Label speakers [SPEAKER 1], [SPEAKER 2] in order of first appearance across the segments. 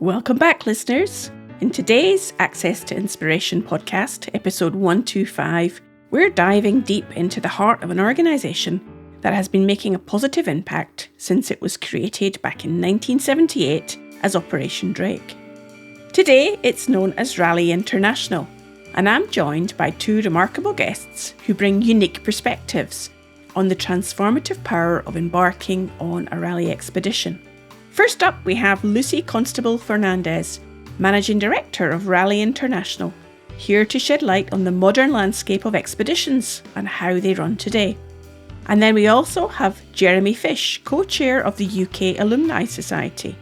[SPEAKER 1] Welcome back, listeners. In today's Access to Inspiration podcast, episode 125, we're diving deep into the heart of an organisation that has been making a positive impact since it was created back in 1978 as Operation Drake. Today, it's known as Raleigh International, and I'm joined by two remarkable guests who bring unique perspectives on the transformative power of embarking on a rally expedition. First up, we have Lucy Constable Fernandez, Managing Director of Raleigh International, here to shed light on the modern landscape of expeditions and how they run today. And then we also have Jeremy Fish, co-chair of the UK Alumni Society,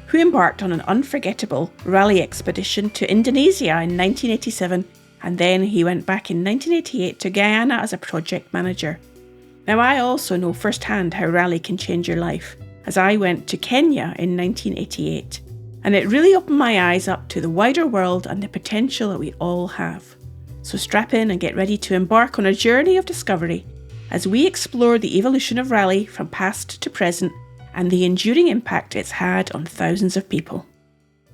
[SPEAKER 1] who embarked on an unforgettable rally expedition to Indonesia in 1987, and then he went back in 1988 to Guyana as a project manager. Now, I also know firsthand how rally can change your life, as I went to Kenya in 1988, and it really opened my eyes up to the wider world and the potential that we all have. So strap in and get ready to embark on a journey of discovery as we explore the evolution of rally from past to present and the enduring impact it's had on thousands of people.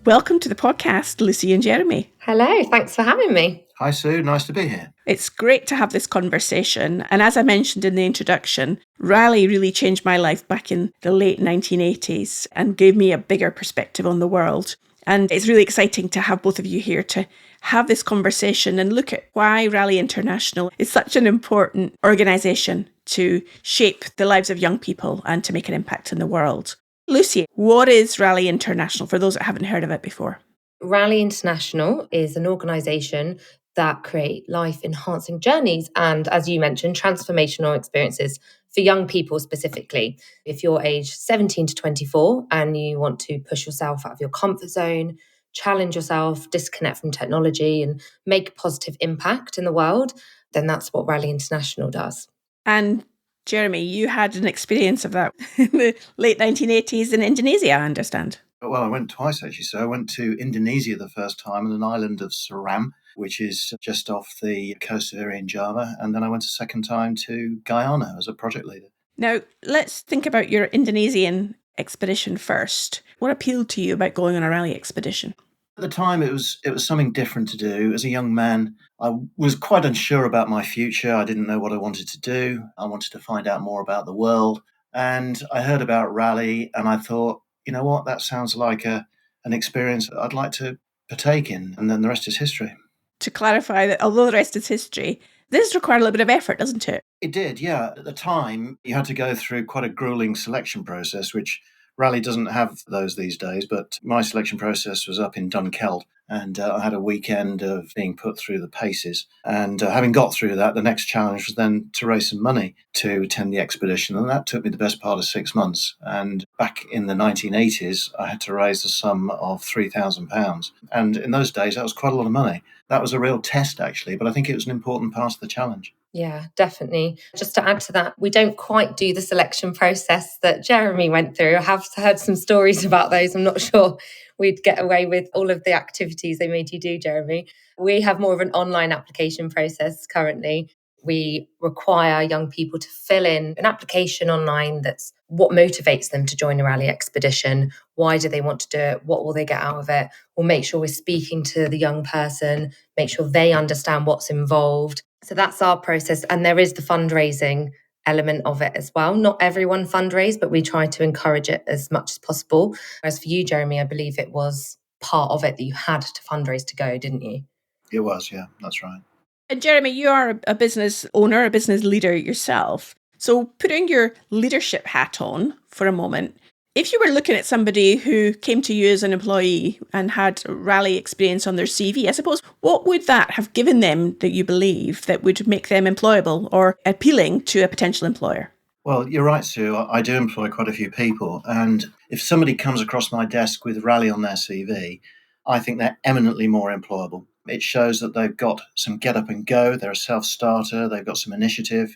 [SPEAKER 1] Welcome to the podcast, Lucy and Jeremy.
[SPEAKER 2] Hello, thanks for having me.
[SPEAKER 3] Hi Sue, nice to be here.
[SPEAKER 1] It's great to have this conversation, and as I mentioned in the introduction, rally really changed my life back in the late 1980s and gave me a bigger perspective on the world. And it's really exciting to have both of you here to have this conversation and look at why Raleigh International is such an important organisation to shape the lives of young people and to make an impact in the world. Lucy, what is Raleigh International for those that haven't heard of it before?
[SPEAKER 2] Raleigh International is an organisation that create life-enhancing journeys and, as you mentioned, transformational experiences for young people specifically. If you're aged 17 to 24 and you want to push yourself out of your comfort zone, challenge yourself, disconnect from technology and make a positive impact in the world, then that's what Raleigh International does.
[SPEAKER 1] And Jeremy, you had an experience of that in the late 1980s in Indonesia, I understand.
[SPEAKER 3] Well, I went twice actually. So I went to Indonesia the first time on an island of Seram, which is just off the coast of Irian Java. And then I went a second time to Guyana as a project leader.
[SPEAKER 1] Now, let's think about your Indonesian expedition first. What appealed to you about going on a rally expedition?
[SPEAKER 3] At the time, it was something different to do. As a young man, I was quite unsure about my future. I didn't know what I wanted to do. I wanted to find out more about the world. And I heard about rally and I thought, you know what, that sounds like an experience I'd like to partake in. And then the rest is history.
[SPEAKER 1] To clarify that, although the rest is history, this required a little bit of effort, doesn't it?
[SPEAKER 3] It did, yeah. At the time, you had to go through quite a grueling selection process, which Raleigh doesn't have those these days, but my selection process was up in Dunkeld, and I had a weekend of being put through the paces. And having got through that, the next challenge was then to raise some money to attend the expedition, and that took me the best part of 6 months. And back in the 1980s, I had to raise a sum of £3,000. And in those days, that was quite a lot of money. That was a real test, actually, but I think it was an important part of the challenge.
[SPEAKER 2] Yeah, definitely. Just to add to that, we don't quite do the selection process that Jeremy went through. I have heard some stories about those. I'm not sure we'd get away with all of the activities they made you do, Jeremy. We have more of an online application process currently. We require young people to fill in an application online that's what motivates them to join a rally expedition. Why do they want to do it? What will they get out of it? We'll make sure we're speaking to the young person, make sure they understand what's involved. So that's our process. And there is the fundraising element of it as well. Not everyone fundraise, but we try to encourage it as much as possible. Whereas for you, Jeremy, I believe it was part of it that you had to fundraise to go, didn't you?
[SPEAKER 3] It was, yeah, that's right.
[SPEAKER 1] And Jeremy, you are a business owner, a business leader yourself. So putting your leadership hat on for a moment, if you were looking at somebody who came to you as an employee and had rally experience on their CV, I suppose, what would that have given them that you believe that would make them employable or appealing to a potential employer?
[SPEAKER 3] Well, you're right, Sue. I do employ quite a few people. And if somebody comes across my desk with rally on their CV, I think they're eminently more employable. It shows that they've got some get up and go. They're a self-starter. They've got some initiative.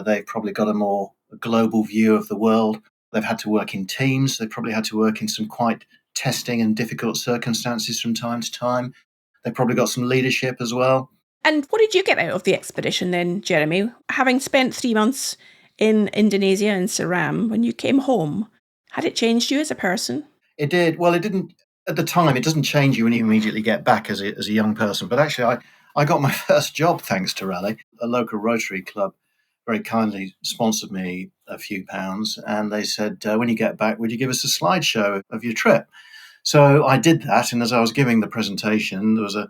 [SPEAKER 3] They've probably got a more global view of the world. They've had to work in teams. They've probably had to work in some quite testing and difficult circumstances from time to time. They've probably got some leadership as well.
[SPEAKER 1] And what did you get out of the expedition then, Jeremy? Having spent 3 months in Indonesia and Seram, when you came home, had it changed you as a person?
[SPEAKER 3] It did. Well, it didn't At the time, it doesn't change you when you immediately get back as a young person. But actually, I got my first job thanks to Raleigh. A local Rotary club very kindly sponsored me a few pounds, and they said, when you get back, would you give us a slideshow of your trip? So I did that, and as I was giving the presentation, there was a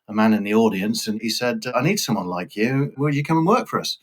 [SPEAKER 3] man in the audience, and he said, I need someone like you. Will you come and work for us?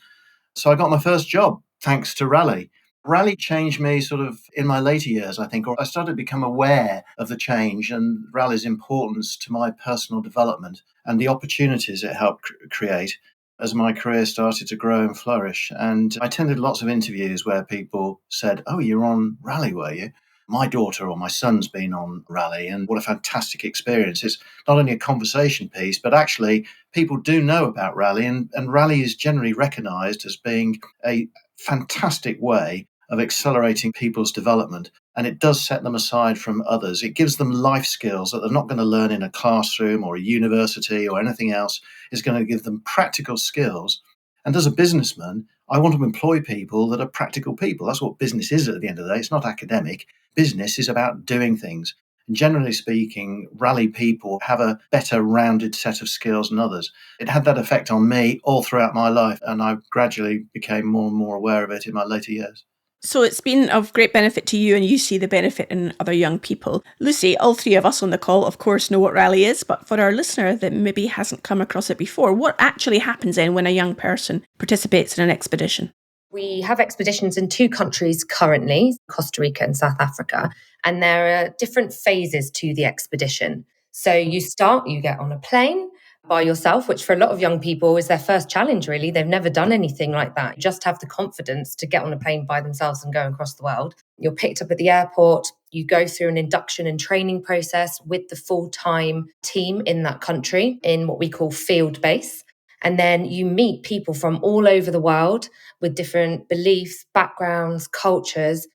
[SPEAKER 3] So I got my first job thanks to Raleigh. Raleigh changed me sort of in my later years, I think, or I started to become aware of the change and Raleigh's importance to my personal development and the opportunities it helped create as my career started to grow and flourish. And I attended lots of interviews where people said, oh, you're on Raleigh, were you? My daughter or my son's been on Raleigh, and what a fantastic experience. It's not only a conversation piece, but actually people do know about Raleigh, and Raleigh is generally recognised as being a fantastic way of accelerating people's development. And it does set them aside from others. It gives them life skills that they're not going to learn in a classroom or a university or anything else. It's going to give them practical skills. And as a businessman, I want to employ people that are practical people. That's what business is at the end of the day. It's not academic. Business is about doing things. And generally speaking, Raleigh people have a better rounded set of skills than others. It had that effect on me all throughout my life, and I gradually became more and more aware of it in my later years.
[SPEAKER 1] So it's been of great benefit to you, and you see the benefit in other young people. Lucy, all three of us on the call, of course, know what Raleigh is, but for our listener that maybe hasn't come across it before, what actually happens then when a young person participates in an expedition?
[SPEAKER 2] We have expeditions in 2 countries currently, Costa Rica and South Africa, and there are different phases to the expedition. So you get on a plane by yourself, which for a lot of young people is their first challenge, really. They've never done anything like that. You just have the confidence to get on a plane by themselves and go across the world. You're picked up at the airport. You go through an induction and training process with the full-time team in that country in what we call field base. And then you meet people from all over the world with different beliefs, backgrounds, cultures,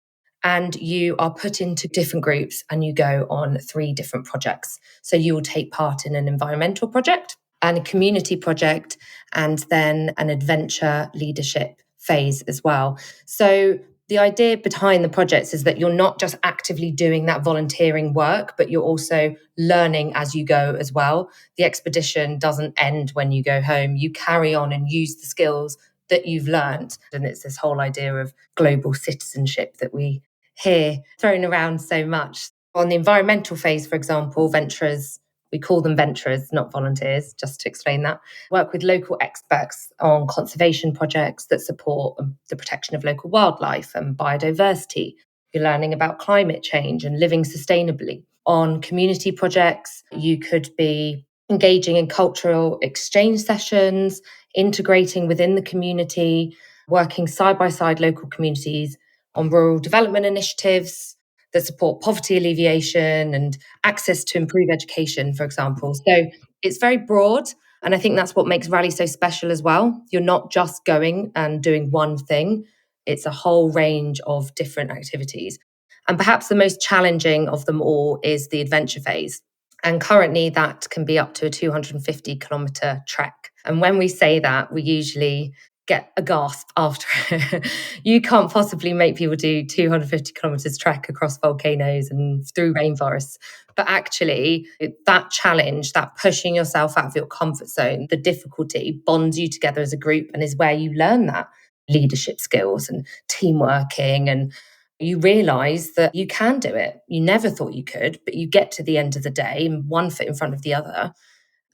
[SPEAKER 2] and you are put into different groups and you go on 3 different projects. So you will take part in an environmental project and a community project, and then an adventure leadership phase as well. So the idea behind the projects is that you're not just actively doing that volunteering work, but you're also learning as you go as well. The expedition doesn't end when you go home. You carry on and use the skills that you've learned. And it's this whole idea of global citizenship that we hear thrown around so much. On the environmental phase, for example, venturers, we call them venturers, not volunteers, just to explain that, work with local experts on conservation projects that support the protection of local wildlife and biodiversity. You're learning about climate change and living sustainably. On community projects, you could be engaging in cultural exchange sessions, integrating within the community, working side by side local communities on rural development initiatives that support poverty alleviation and access to improved education, for example. So it's very broad. And I think that's what makes Raleigh so special as well. You're not just going and doing one thing. It's a whole range of different activities. And perhaps the most challenging of them all is the adventure phase. And currently that can be up to a 250 kilometre trek. And when we say that, we usually get a gasp after it. You can't possibly make people do 250 kilometres trek across volcanoes and through rainforests. But actually, that challenge, that pushing yourself out of your comfort zone, the difficulty bonds you together as a group and is where you learn that leadership skills and teamworking, and you realise that you can do it. You never thought you could, but you get to the end of the day, one foot in front of the other.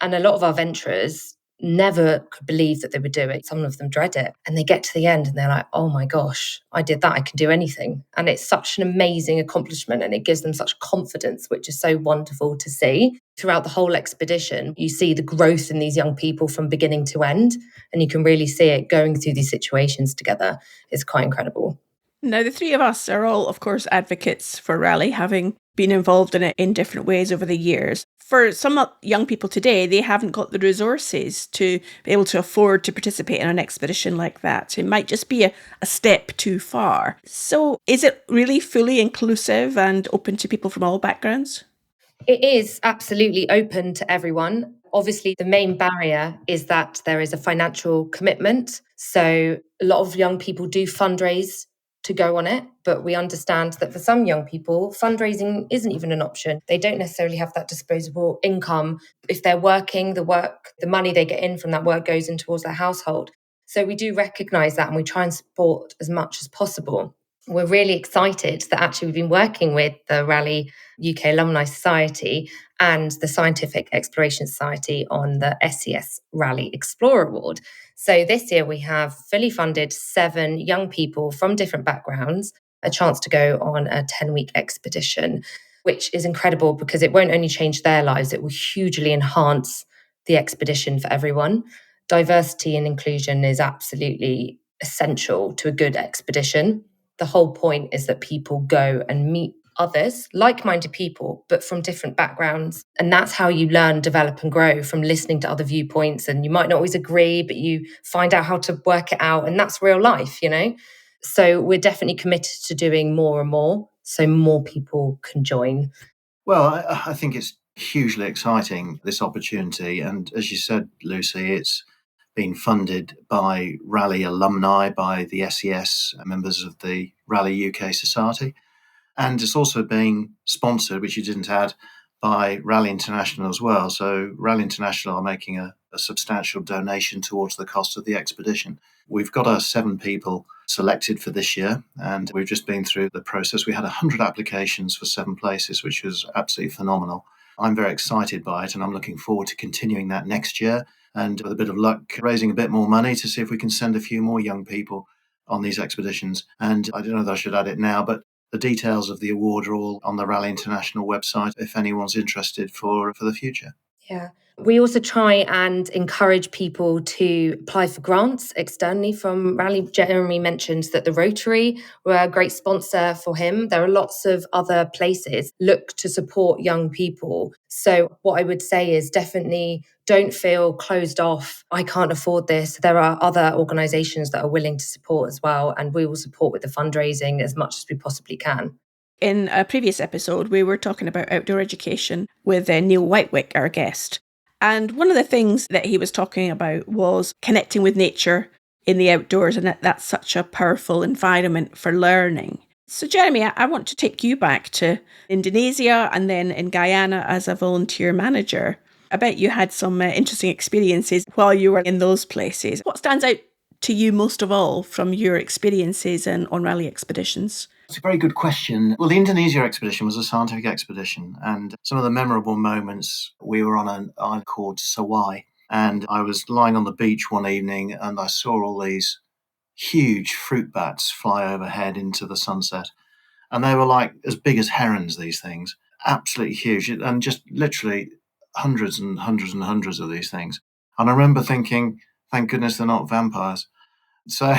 [SPEAKER 2] And a lot of our venturers never could believe that they would do it. Some of them dread it. And they get to the end and they're like, oh my gosh, I did that. I can do anything. And it's such an amazing accomplishment, and it gives them such confidence, which is so wonderful to see. Throughout the whole expedition, you see the growth in these young people from beginning to end. And you can really see it going through these situations together. It's quite incredible.
[SPEAKER 1] Now, the three of us are all, of course, advocates for Raleigh, having been involved in it in different ways over the years. For some young people today, they haven't got the resources to be able to afford to participate in an expedition like that. It might just be a step too far. So is it really fully inclusive and open to people from all backgrounds?
[SPEAKER 2] It is absolutely open to everyone. Obviously, the main barrier is that there is a financial commitment. So a lot of young people do fundraise to go on it, but we understand that for some young people, fundraising isn't even an option. They don't necessarily have that disposable income. If they're working, the money they get in from that work goes in towards their household. So we do recognise that, and we try and support as much as possible. We're really excited that actually we've been working with the Raleigh UK Alumni Society and the Scientific Exploration Society on the SES Raleigh Explorer Award. So this year we have fully funded 7 young people from different backgrounds a chance to go on a 10-week expedition, which is incredible because it won't only change their lives, it will hugely enhance the expedition for everyone. Diversity and inclusion is absolutely essential to a good expedition. The whole point is that people go and meet others, like-minded people, but from different backgrounds. And that's how you learn, develop and grow, from listening to other viewpoints. And you might not always agree, but you find out how to work it out. And that's real life, So we're definitely committed to doing more and more so more people can join.
[SPEAKER 3] Well, I think it's hugely exciting, this opportunity. And as you said, Lucy, it's been funded by Raleigh Alumni, by the SES, members of the Raleigh UK Society. And it's also being sponsored, which you didn't add, by Raleigh International as well. So Raleigh International are making a substantial donation towards the cost of the expedition. We've got our 7 people selected for this year, and we've just been through the process. We had 100 applications for 7 places, which was absolutely phenomenal. I'm very excited by it, and I'm looking forward to continuing that next year, and with a bit of luck, raising a bit more money to see if we can send a few more young people on these expeditions. And I don't know that I should add it now, but the details of the award are all on the Raleigh International website if anyone's interested for the future.
[SPEAKER 2] Yeah. We also try and encourage people to apply for grants externally from Raleigh. Jeremy mentioned that the Rotary were a great sponsor for him. There are lots of other places look to support young people. So what I would say is definitely don't feel closed off. I can't afford this. There are other organisations that are willing to support as well, and we will support with the fundraising as much as we possibly can.
[SPEAKER 1] In a previous episode, we were talking about outdoor education with Neil Whitewick, our guest. And one of the things that he was talking about was connecting with nature in the outdoors, and that's such a powerful environment for learning. So Jeremy, I want to take you back to Indonesia and then in Guyana as a volunteer manager. I bet you had some interesting experiences while you were in those places. What stands out to you most of all from your experiences on Raleigh expeditions?
[SPEAKER 3] It's a very good question. Well, the Indonesia expedition was a scientific expedition, and some of the memorable moments, we were on an island called Sawai, and I was lying on the beach one evening and I saw all these huge fruit bats fly overhead into the sunset. And they were like as big as herons, these things, absolutely huge, and just literally hundreds and hundreds and hundreds of these things. And I remember thinking, thank goodness they're not vampires. So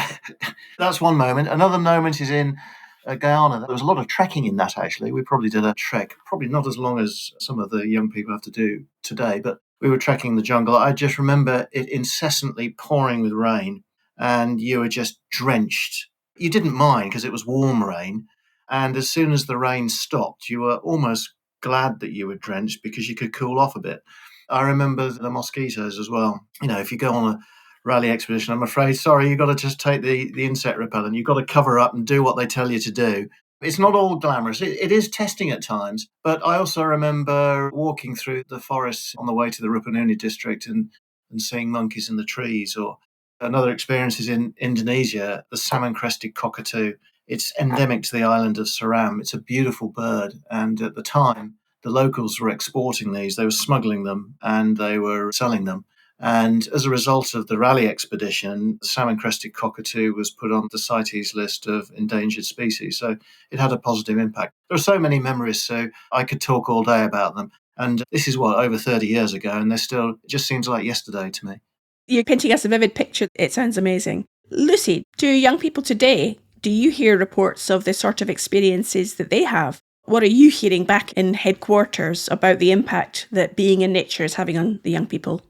[SPEAKER 3] that's one moment. Another moment is in Guyana. There was a lot of trekking in that, actually. We probably did a trek, probably not as long as some of the young people have to do today, but we were trekking the jungle. I just remember it incessantly pouring with rain, and you were just drenched. You didn't mind because it was warm rain, and as soon as the rain stopped, you were almost glad that you were drenched because you could cool off a bit. I remember the mosquitoes as well. If you go on a Raleigh expedition, I'm afraid, sorry, you've got to just take the insect repellent. You've got to cover up and do what they tell you to do. It's not all glamorous. It is testing at times. But I also remember walking through the forests on the way to the Rupununi district and seeing monkeys in the trees. Or another experience is in Indonesia, the salmon-crested cockatoo. It's endemic to the island of Seram. It's a beautiful bird. And at the time, the locals were exporting these. They were smuggling them and they were selling them. And as a result of the Raleigh expedition, the salmon-crested cockatoo was put on the CITES list of endangered species. So it had a positive impact. There are so many memories, so I could talk all day about them. And this is over 30 years ago, and it just seems like yesterday to me.
[SPEAKER 1] You're painting us a vivid picture. It sounds amazing. Lucy, to young people today, do you hear reports of the sort of experiences that they have? What are you hearing back in headquarters about the impact that being in nature is having on the young people?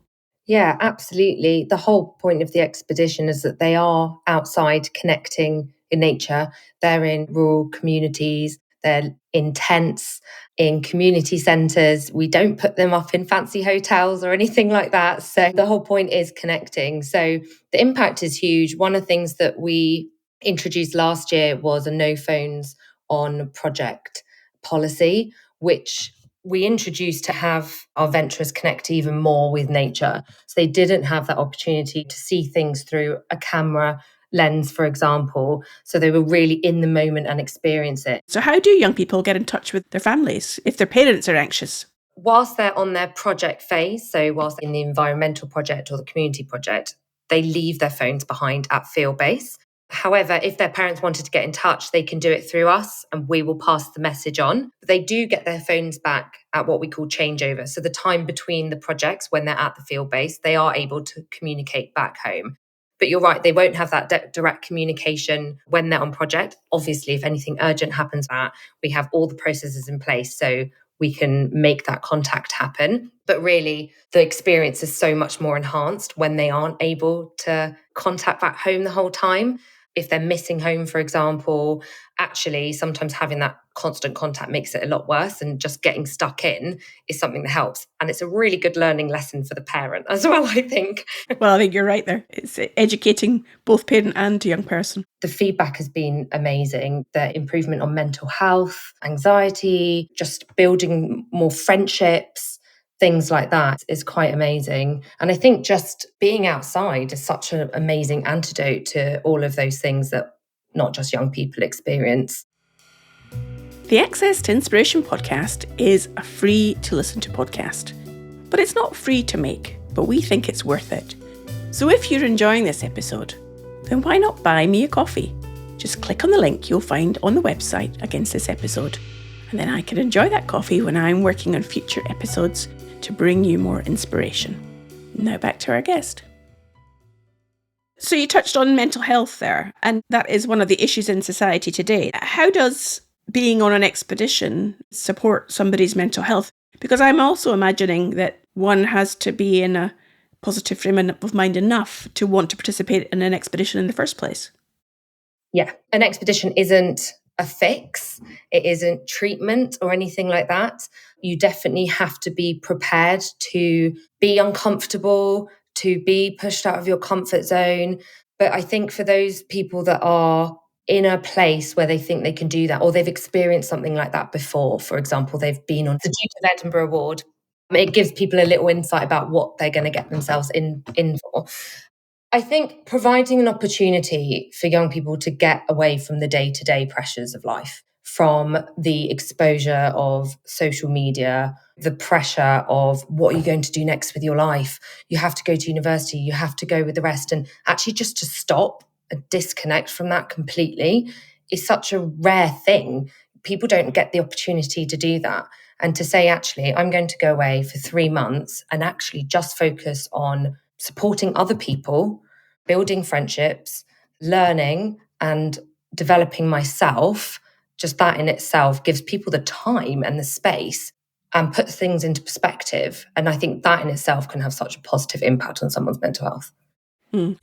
[SPEAKER 2] Yeah, absolutely. The whole point of the expedition is that they are outside connecting in nature. They're in rural communities. They're in tents, in community centres. We don't put them up in fancy hotels or anything like that. So the whole point is connecting. So the impact is huge. One of the things that we introduced last year was a no phones on project policy, which we introduced to have our venturers connect even more with nature. So they didn't have that opportunity to see things through a camera lens, for example. So they were really in the moment and experience it.
[SPEAKER 1] So how do young people get in touch with their families if their parents are anxious?
[SPEAKER 2] Whilst they're on their project phase, so whilst in the environmental project or the community project, they leave their phones behind at field base. However, if their parents wanted to get in touch, they can do it through us and we will pass the message on. They do get their phones back at what we call changeover. So the time between the projects when they're at the field base, they are able to communicate back home. But you're right, they won't have that direct communication when they're on project. Obviously, if anything urgent happens, we have all the processes in place so we can make that contact happen. But really, the experience is so much more enhanced when they aren't able to contact back home the whole time. If they're missing home, for example, actually, sometimes having that constant contact makes it a lot worse, and just getting stuck in is something that helps. And it's a really good learning lesson for the parent as well, I think.
[SPEAKER 1] Well, I think you're right there. It's educating both parent and young person.
[SPEAKER 2] The feedback has been amazing. The improvement on mental health, anxiety, just building more friendships, things like that is quite amazing. And I think just being outside is such an amazing antidote to all of those things that not just young people experience.
[SPEAKER 1] The Access to Inspiration podcast is a free to listen to podcast, but it's not free to make, but we think it's worth it. So if you're enjoying this episode, then why not buy me a coffee? Just click on the link you'll find on the website against this episode, and then I can enjoy that coffee when I'm working on future episodes to bring you more inspiration. Now back to our guest. So you touched on mental health there, and that is one of the issues in society today. How does being on an expedition support somebody's mental health? Because I'm also imagining that one has to be in a positive frame of mind enough to want to participate in an expedition in the first place.
[SPEAKER 2] Yeah, an expedition isn't a fix. It isn't treatment or anything like that. You definitely have to be prepared to be uncomfortable, to be pushed out of your comfort zone. But I think for those people that are in a place where they think they can do that, or they've experienced something like that before, for example, they've been on the Duke of Edinburgh Award, it gives people a little insight about what they're going to get themselves in for. I think providing an opportunity for young people to get away from the day-to-day pressures of life, from the exposure of social media, the pressure of what are you going to do next with your life? You have to go to university, you have to go with the rest. And actually just to stop and disconnect from that completely is such a rare thing. People don't get the opportunity to do that. And to say, actually, I'm going to go away for 3 months and actually just focus on supporting other people, building friendships, learning and developing myself, just that in itself gives people the time and the space and puts things into perspective. And I think that in itself can have such a positive impact on someone's mental health.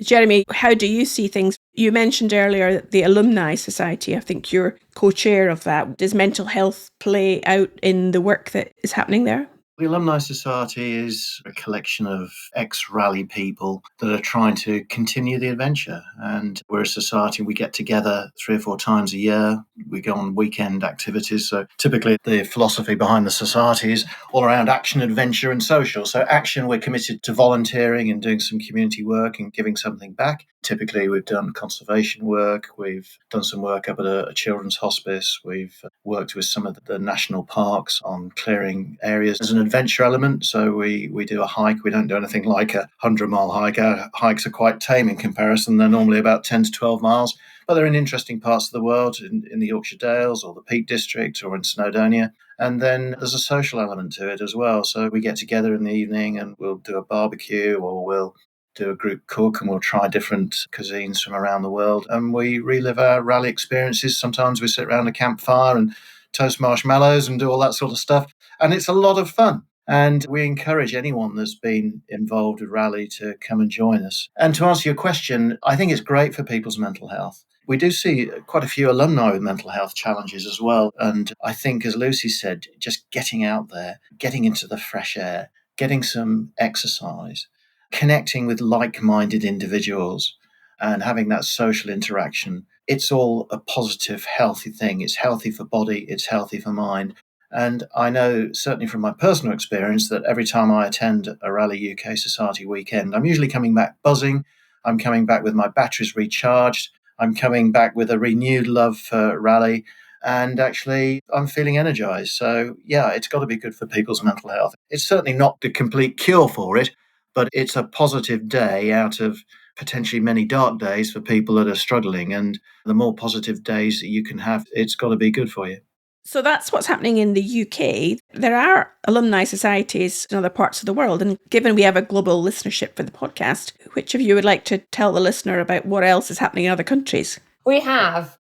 [SPEAKER 1] Jeremy, how do you see things? You mentioned earlier the Alumni Society. I think you're co-chair of that. Does mental health play out in the work that is happening there?
[SPEAKER 3] The Alumni Society is a collection of ex-Raleigh people that are trying to continue the adventure. And we're a society, we get together 3 or 4 times a year. We go on weekend activities. So typically the philosophy behind the society is all around action, adventure and social. So action, we're committed to volunteering and doing some community work and giving something back. Typically, we've done conservation work. We've done some work up at a children's hospice. We've worked with some of the national parks on clearing areas. There's an adventure element. So we do a hike. We don't do anything like a 100-mile hike. Our hikes are quite tame in comparison. They're normally about 10 to 12 miles. But they're in interesting parts of the world, in the Yorkshire Dales or the Peak District or in Snowdonia. And then there's a social element to it as well. So we get together in the evening and we'll do a barbecue or we'll do a group cook and we'll try different cuisines from around the world. And we relive our Raleigh experiences. Sometimes we sit around a campfire and toast marshmallows and do all that sort of stuff. And it's a lot of fun. And we encourage anyone that's been involved with Raleigh to come and join us. And to answer your question, I think it's great for people's mental health. We do see quite a few alumni with mental health challenges as well. And I think, as Lucy said, just getting out there, getting into the fresh air, getting some exercise, connecting with like-minded individuals and having that social interaction it's all a positive, healthy thing. It's healthy for body, it's healthy for mind. And I know, certainly from my personal experience, that every time I attend a Raleigh UK Society weekend, I'm usually coming back buzzing. I'm coming back with my batteries recharged. I'm coming back with a renewed love for Raleigh. And actually, I'm feeling energized. So, yeah, it's got to be good for people's mental health. It's certainly not the complete cure for it, but it's a positive day out of potentially many dark days for people that are struggling. And the more positive days that you can have, it's got to be good for you.
[SPEAKER 1] So that's what's happening in the UK. There are alumni societies in other parts of the world. And given we have a global listenership for the podcast, which of you would like to tell the listener about what else is happening in other countries?
[SPEAKER 2] We have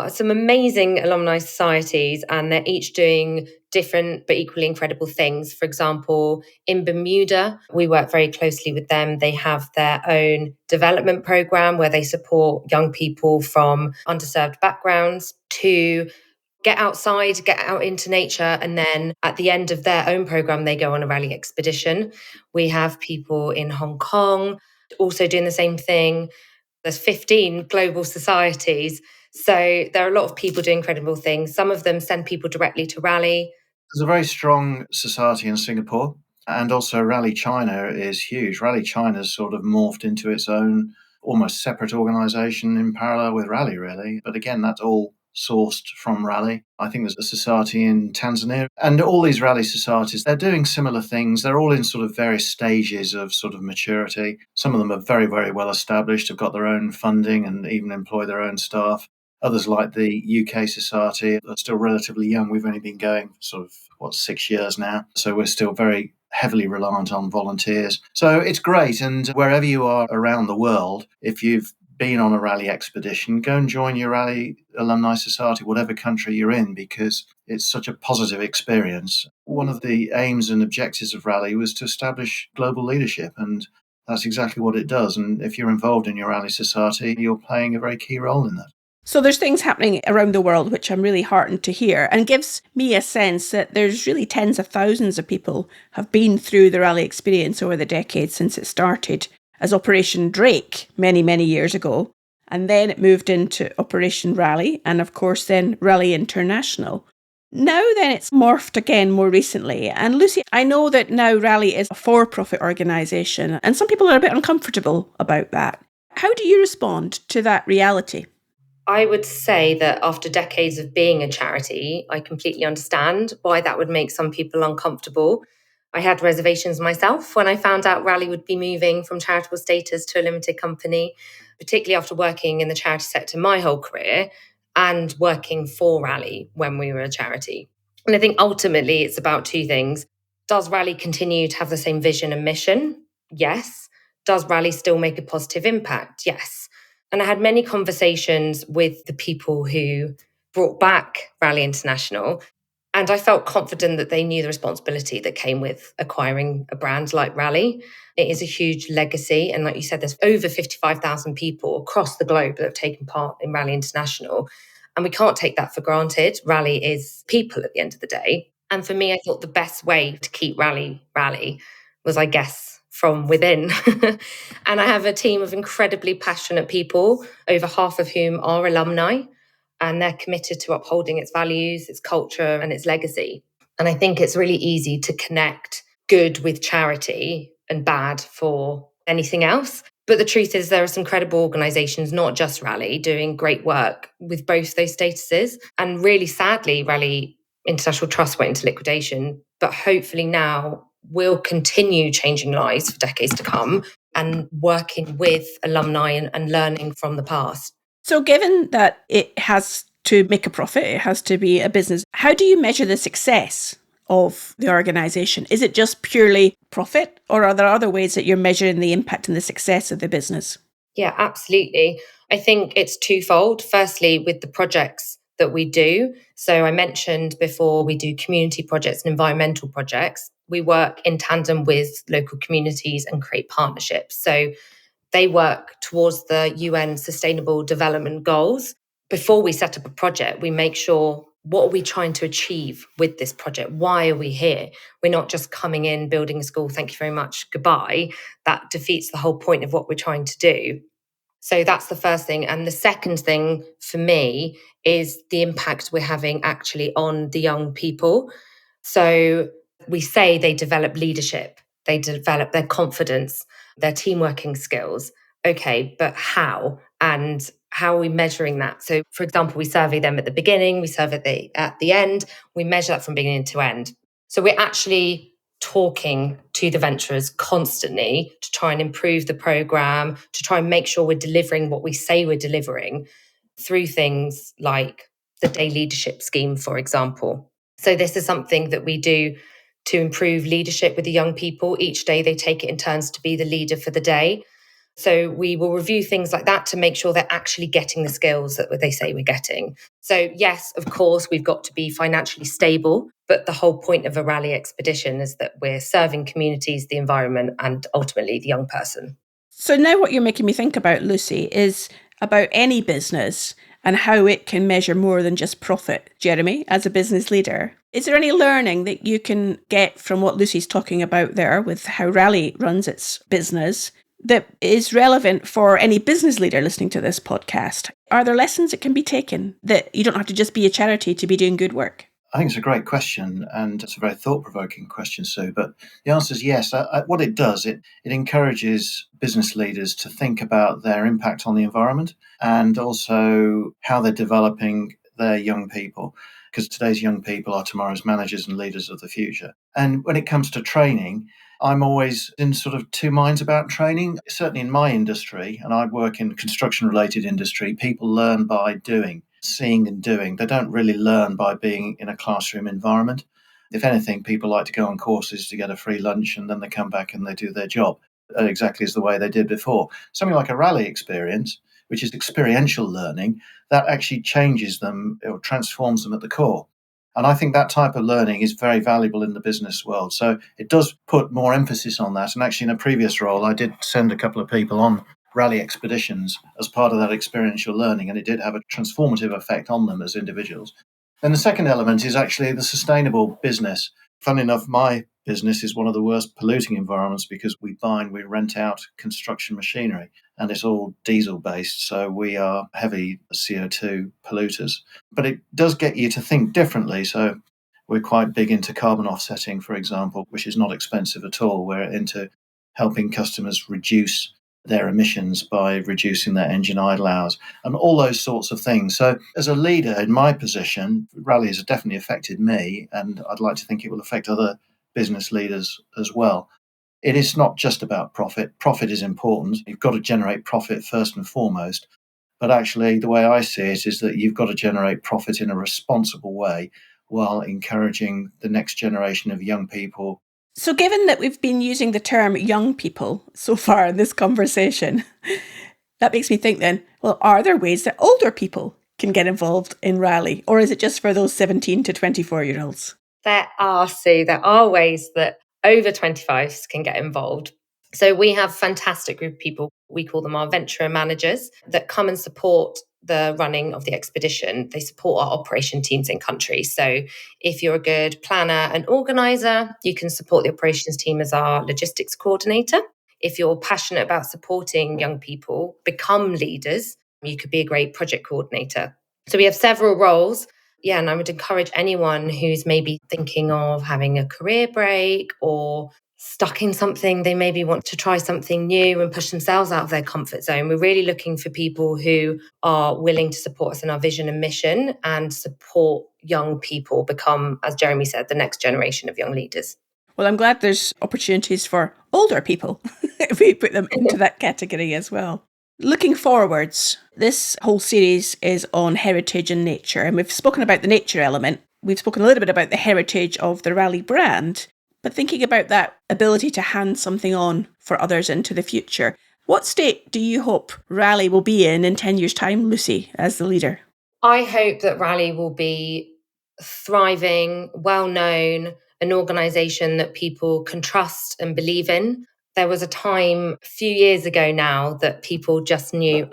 [SPEAKER 2] some amazing alumni societies, and they're each doing different but equally incredible things. For example, in Bermuda, we work very closely with them. They have their own development program where they support young people from underserved backgrounds to get outside, get out into nature. And then at the end of their own program, they go on a rally expedition. We have people in Hong Kong also doing the same thing. There's 15 global societies. So there are a lot of people doing incredible things. Some of them send people directly to Raleigh.
[SPEAKER 3] There's a very strong society in Singapore, and also Raleigh China is huge. Raleigh China's sort of morphed into its own almost separate organisation in parallel with Raleigh, really. But again, that's all sourced from Raleigh. I think there's a society in Tanzania, and all these Raleigh societies, they're doing similar things. They're all in sort of various stages of sort of maturity. Some of them are very, very well established, have got their own funding and even employ their own staff. Others, like the UK Society, are still relatively young. We've only been going sort of, 6 years now. So we're still very heavily reliant on volunteers. So it's great. And wherever you are around the world, if you've been on a Raleigh expedition, go and join your Raleigh Alumni Society, whatever country you're in, because it's such a positive experience. One of the aims and objectives of Raleigh was to establish global leadership, and that's exactly what it does. And if you're involved in your Raleigh Society, you're playing a very key role in that.
[SPEAKER 1] So there's things happening around the world, which I'm really heartened to hear, and gives me a sense that there's really tens of thousands of people have been through the Raleigh experience over the decades since it started as Operation Drake many, many years ago. And then it moved into Operation Raleigh, and of course then Raleigh International. Now then it's morphed again more recently. And Lucy, I know that now Raleigh is a for-profit organisation, and some people are a bit uncomfortable about that. How do you respond to that reality?
[SPEAKER 2] I would say that after decades of being a charity, I completely understand why that would make some people uncomfortable. I had reservations myself when I found out Raleigh would be moving from charitable status to a limited company, particularly after working in the charity sector my whole career and working for Raleigh when we were a charity. And I think ultimately it's about two things. Does Raleigh continue to have the same vision and mission? Yes. Does Raleigh still make a positive impact? Yes. And I had many conversations with the people who brought back Raleigh International. And I felt confident that they knew the responsibility that came with acquiring a brand like Raleigh. It is a huge legacy. And like you said, there's over 55,000 people across the globe that have taken part in Raleigh International. And we can't take that for granted. Raleigh is people at the end of the day. And for me, I thought the best way to keep Raleigh was, I guess, from within. And I have a team of incredibly passionate people, over half of whom are alumni, and they're committed to upholding its values, its culture, and its legacy. And I think it's really easy to connect good with charity and bad for anything else. But the truth is there are some credible organisations, not just Raleigh, doing great work with both those statuses. And really sadly, Raleigh International Trust went into liquidation, but hopefully now will continue changing lives for decades to come and working with alumni and learning from the past.
[SPEAKER 1] So given that it has to make a profit, it has to be a business, how do you measure the success of the organisation? Is it just purely profit, or are there other ways that you're measuring the impact and the success of the business?
[SPEAKER 2] Yeah, absolutely. I think it's twofold. Firstly, with the projects that we do. So I mentioned before, we do community projects and environmental projects. We work in tandem with local communities and create partnerships. So they work towards the UN Sustainable Development Goals. Before we set up a project, we make sure, what are we trying to achieve with this project? Why are we here? We're not just coming in, building a school, thank you very much, goodbye. That defeats the whole point of what we're trying to do. So that's the first thing. And the second thing for me is the impact we're having actually on the young people. So we say they develop leadership, they develop their confidence, their team working skills. Okay, but how? And how are we measuring that? So, for example, we survey them at the beginning, we survey at the end, we measure that from beginning to end. So we're actually talking to the venturers constantly to try and improve the program, to try and make sure we're delivering what we say we're delivering through things like the day leadership scheme, for example. So this is something that we do to improve leadership with the young people. Each day they take it in turns to be the leader for the day. So we will review things like that to make sure they're actually getting the skills that they say we're getting. So yes, of course, we've got to be financially stable, but the whole point of a rally expedition is that we're serving communities, the environment, and ultimately the young person.
[SPEAKER 1] So now what you're making me think about, Lucy, is about any business and how it can measure more than just profit. Jeremy, as a business leader, is there any learning that you can get from what Lucy's talking about there with how Raleigh runs its business that is relevant for any business leader listening to this podcast? Are there lessons that can be taken that you don't have to just be a charity to be doing good work?
[SPEAKER 3] I think it's a great question, and it's a very thought-provoking question, Sue. But the answer is yes. What it does, it encourages business leaders to think about their impact on the environment and also how they're developing their young people, because today's young people are tomorrow's managers and leaders of the future. And when it comes to training, I'm always in sort of two minds about training. Certainly in my industry, and I work in construction-related industry, people learn by doing. Seeing and doing. They don't really learn by being in a classroom environment. If anything, people like to go on courses to get a free lunch and then they come back and they do their job exactly as the way they did before. Something like a rally experience, which is experiential learning, that actually changes them or transforms them at the core. And I think that type of learning is very valuable in the business world. So it does put more emphasis on that. And actually in a previous role, I did send a couple of people on rally expeditions as part of that experiential learning, and it did have a transformative effect on them as individuals. And the second element is actually the sustainable business. Funnily enough, my business is one of the worst polluting environments because we buy and we rent out construction machinery, and it's all diesel-based, so we are heavy CO2 polluters. But it does get you to think differently. So we're quite big into carbon offsetting, for example, which is not expensive at all. We're into helping customers reduce their emissions by reducing their engine idle hours and all those sorts of things. So as a leader in my position, Raleigh has definitely affected me, and I'd like to think it will affect other business leaders as well. It is not just about profit. Profit is important. You've got to generate profit first and foremost. But actually, the way I see it is that you've got to generate profit in a responsible way while encouraging the next generation of young people.
[SPEAKER 1] So given that we've been using the term young people so far in this conversation, that makes me think then, well, are there ways that older people can get involved in Raleigh? Or is it just for those 17 to 24-year-olds?
[SPEAKER 2] There are, Sue. There are ways that over 25s can get involved. So we have a fantastic group of people. We call them our venturer managers that come and support the running of the expedition. They support our operation teams in country. So if you're a good planner and organizer, you can support the operations team as our logistics coordinator. If you're passionate about supporting young people become leaders, you could be a great project coordinator. So we have several roles. Yeah, and I would encourage anyone who's maybe thinking of having a career break or stuck in something, they maybe want to try something new and push themselves out of their comfort zone. We're really looking for people who are willing to support us in our vision and mission and support young people become, as Jeremy said, the next generation of young leaders.
[SPEAKER 1] Well, I'm glad there's opportunities for older people if we put them into that category as well. Looking forwards, this whole series is on heritage and nature, and we've spoken about the nature element. We've spoken a little bit about the heritage of the Raleigh brand, but thinking about that ability to hand something on for others into the future, what state do you hope Raleigh will be in 10 years' time, Lucy, as the leader?
[SPEAKER 2] I hope that Raleigh will be thriving, well-known, an organisation that people can trust and believe in. There was a time a few years ago now that people just knew,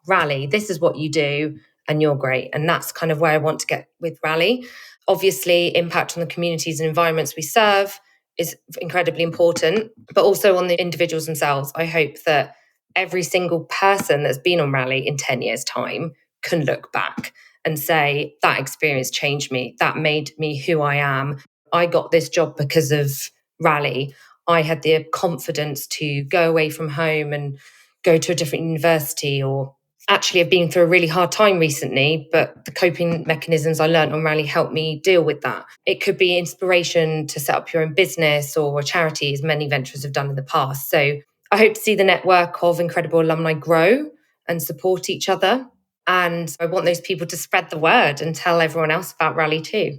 [SPEAKER 2] Raleigh, this is what you do and you're great. And that's kind of where I want to get with Raleigh. Obviously, impact on the communities and environments we serve is incredibly important, but also on the individuals themselves. I hope that every single person that's been on Raleigh in 10 years' time can look back and say, that experience changed me. That made me who I am. I got this job because of Raleigh. I had the confidence to go away from home and go to a different university, or actually have been through a really hard time recently, but the coping mechanisms I learned on Raleigh helped me deal with that. It could be inspiration to set up your own business or a charity, as many ventures have done in the past. So I hope to see the network of incredible alumni grow and support each other. And I want those people to spread the word and tell everyone else about Raleigh too.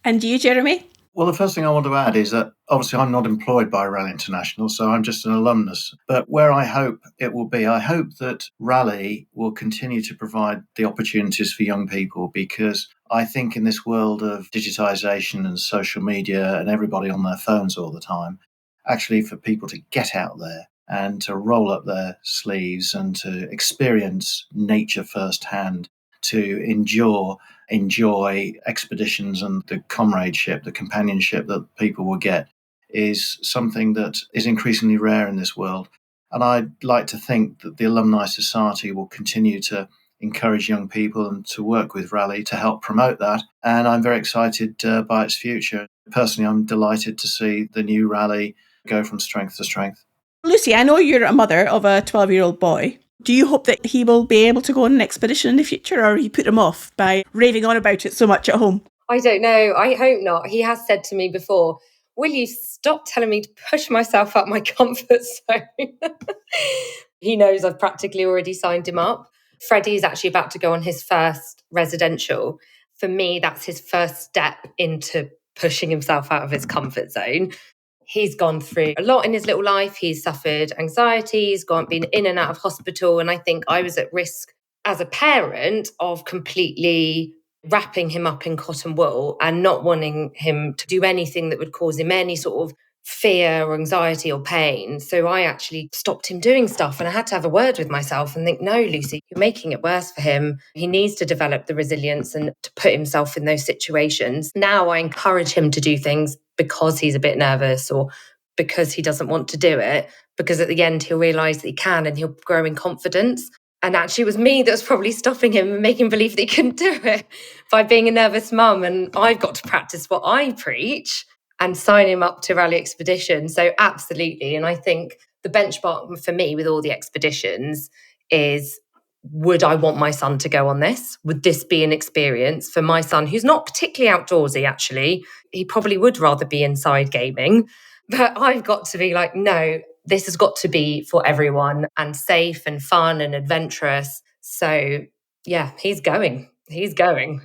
[SPEAKER 1] And you, Jeremy?
[SPEAKER 3] Well, the first thing I want to add is that obviously I'm not employed by Raleigh International, so I'm just an alumnus. But where I hope it will be, I hope that Raleigh will continue to provide the opportunities for young people, because I think in this world of digitisation and social media and everybody on their phones all the time, actually for people to get out there and to roll up their sleeves and to experience nature firsthand, to enjoy expeditions and the comradeship, the companionship that people will get, is something that is increasingly rare in this world. And I'd like to think that the Alumni Society will continue to encourage young people and to work with Raleigh to help promote that. And I'm very excited by its future. Personally, I'm delighted to see the new Raleigh go from strength to strength.
[SPEAKER 1] Lucy, I know you're a mother of a 12-year-old boy. Do you hope that he will be able to go on an expedition in the future, or you put him off by raving on about it so much at home?
[SPEAKER 2] I don't know. I hope not. He has said to me before, will you stop telling me to push myself out my comfort zone? He knows I've practically already signed him up. Freddie's actually about to go on his first residential. For me, that's his first step into pushing himself out of his comfort zone. He's gone through a lot in his little life. He's suffered anxiety, he's been in and out of hospital. And I think I was at risk as a parent of completely wrapping him up in cotton wool and not wanting him to do anything that would cause him any sort of fear or anxiety or pain. So I actually stopped him doing stuff, and I had to have a word with myself and think, no, Lucy, you're making it worse for him. He needs to develop the resilience and to put himself in those situations. Now I encourage him to do things because he's a bit nervous or because he doesn't want to do it, because at the end he'll realise that he can and he'll grow in confidence. And actually it was me that was probably stopping him and making believe that he couldn't do it by being a nervous mum. And I've got to practice what I preach and sign him up to Raleigh Expedition. So absolutely. And I think the benchmark for me with all the expeditions is, would I want my son to go on this? Would this be an experience for my son, who's not particularly outdoorsy, actually? He probably would rather be inside gaming. But I've got to be like, no, this has got to be for everyone and safe and fun and adventurous. So yeah, he's going. He's going.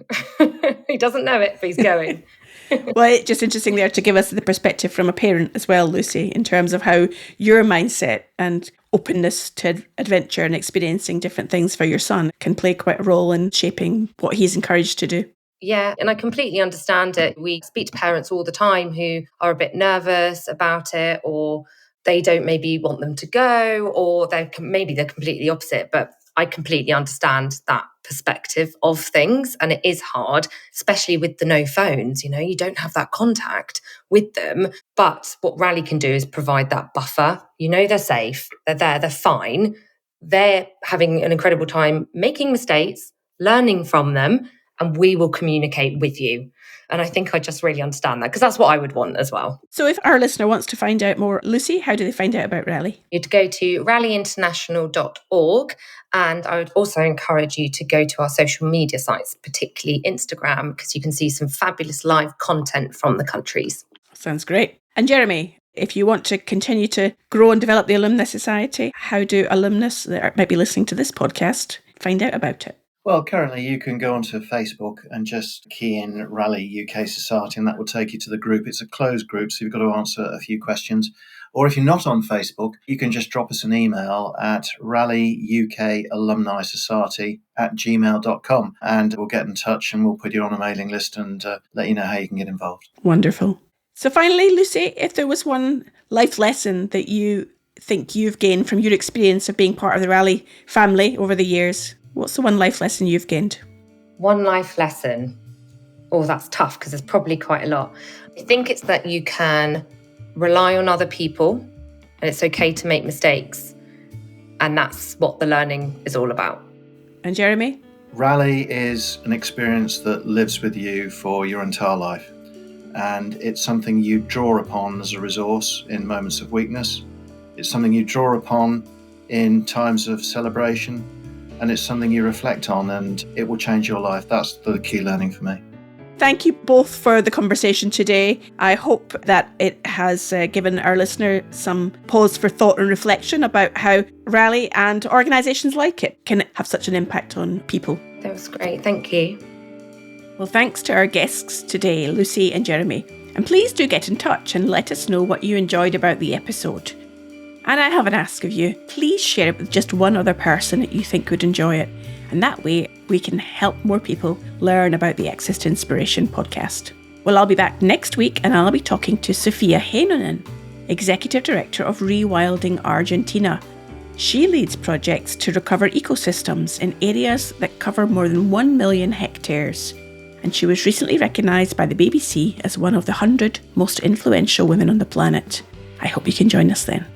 [SPEAKER 2] He doesn't know it, but he's going.
[SPEAKER 1] Well, it's just interesting there to give us the perspective from a parent as well, Lucy, in terms of how your mindset and openness to adventure and experiencing different things for your son can play quite a role in shaping what he's encouraged to do.
[SPEAKER 2] Yeah, and I completely understand it. We speak to parents all the time who are a bit nervous about it, or they don't maybe want them to go, or they're completely opposite. But I completely understand that perspective of things. And it is hard, especially with the no phones. You know, you don't have that contact with them. But what Raleigh can do is provide that buffer. You know, they're safe, they're there, they're fine. They're having an incredible time making mistakes, learning from them, and we will communicate with you. And I think I just really understand that, because that's what I would want as well.
[SPEAKER 1] So if our listener wants to find out more, Lucy, how do they find out about Raleigh?
[SPEAKER 2] You'd go to ralleighinterntional.org. And I would also encourage you to go to our social media sites, particularly Instagram, because you can see some fabulous live content from the countries.
[SPEAKER 1] Sounds great. And Jeremy, if you want to continue to grow and develop the Alumni Society, how do alumnus that might be listening to this podcast find out about it?
[SPEAKER 3] Well, currently you can go onto Facebook and just key in Raleigh UK Society, and that will take you to the group. It's a closed group, so you've got to answer a few questions. Or if you're not on Facebook, you can just drop us an email at Raleigh UK Alumni Society @gmail.com, and we'll get in touch and we'll put you on a mailing list and let you know how you can get involved.
[SPEAKER 1] Wonderful. So finally, Lucy, if there was one life lesson that you think you've gained from your experience of being part of the Raleigh family over the years, what's the one life lesson you've gained?
[SPEAKER 2] One life lesson? Oh, that's tough, because there's probably quite a lot. I think it's that you can rely on other people, and it's okay to make mistakes. And that's what the learning is all about.
[SPEAKER 1] And Jeremy?
[SPEAKER 3] Raleigh is an experience that lives with you for your entire life. And it's something you draw upon as a resource in moments of weakness. It's something you draw upon in times of celebration. And it's something you reflect on, and it will change your life. That's the key learning for me.
[SPEAKER 1] Thank you both for the conversation today. I hope that it has given our listener some pause for thought and reflection about how Raleigh and organisations like it can have such an impact on people.
[SPEAKER 2] That was great. Thank you.
[SPEAKER 1] Well, thanks to our guests today, Lucy and Jeremy. And please do get in touch and let us know what you enjoyed about the episode. And I have an ask of you. Please share it with just one other person that you think would enjoy it. And that way we can help more people learn about the Access to Inspiration podcast. Well, I'll be back next week and I'll be talking to Sofia Heinonen, Executive Director of Rewilding Argentina. She leads projects to recover ecosystems in areas that cover more than 1 million hectares. And she was recently recognised by the BBC as one of the 100 most influential women on the planet. I hope you can join us then.